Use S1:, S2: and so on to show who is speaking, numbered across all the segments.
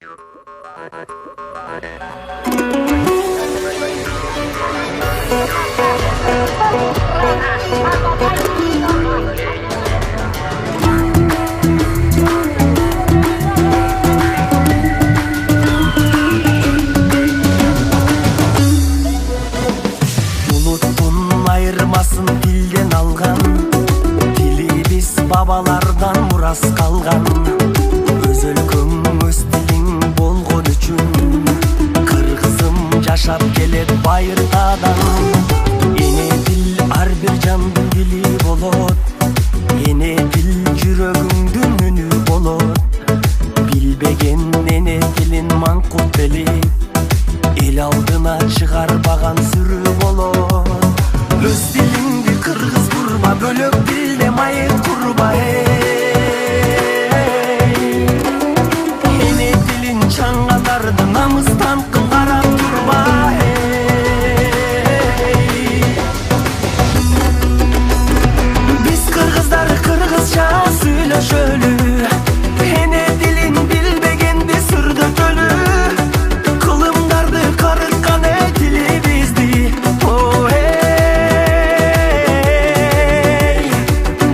S1: Unuttun ayırmasın dilden algan, dili biz babalardan muras kalgan. Öz өлкөң öz dilin болгон үчүн, кыргызым жашап келет байыртадан. Эне дил ар бир жандын дили болот, эне дил жүрөгүңдүн үнү болот. Билбеген эне дилин маңкурт белип, эл алдына чыгарбаган сүрү болот. Өз дилиңди кыргыз курба, бөлөк дилде майыт курба. Эне дилин чаңгандарды намыстан карап турба. Биз кыргыздар кыргызча сүйлөшөлү, эне дилин билбегенди сүрдөтөлү. Кылымдарды карыткан дили бизди,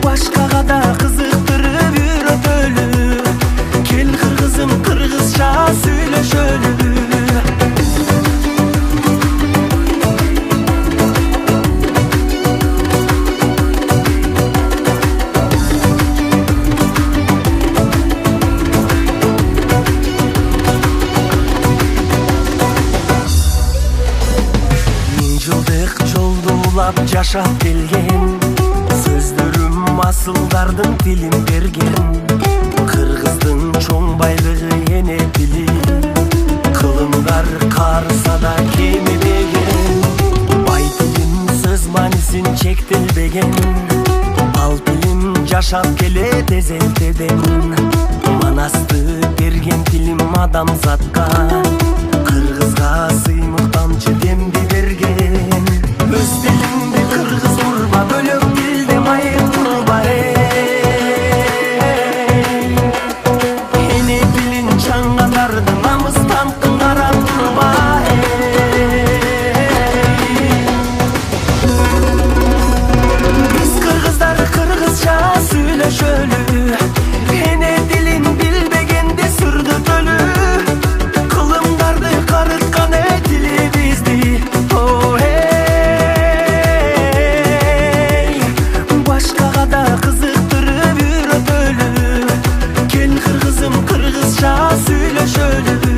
S1: башкага да кызыктырып үйрөтөлү. Кел кыргызым кыргызча сүйлөшөлү. Жылдык жолду улап жашап келген, сөздөрүм асылдардын тилин берген. Кыргыздын чоң байлыгы эне тили, кылымдар карыса да кемибеген. Бай тилим сөз маанисин чектелбеген, ал тилим жашап келет эзелтеден. Манасты берген тилим адамзатка, кыргызга сыймык тамчы демди берген. Өз дилиңди кыргыз курба, бөлөк дилде майыт курба. Эне дилин чаңгандарды намыстан карап турба. Биз кыргыздар кыргызча сүйлөшөлү, эне дилин билбегенди сүрдөтөлү. Кылымдарды карыткан дили бизди, башкага да кызыктырып үйрөтөлү. Кел кыргызым кыргызча сүйлөшөлү.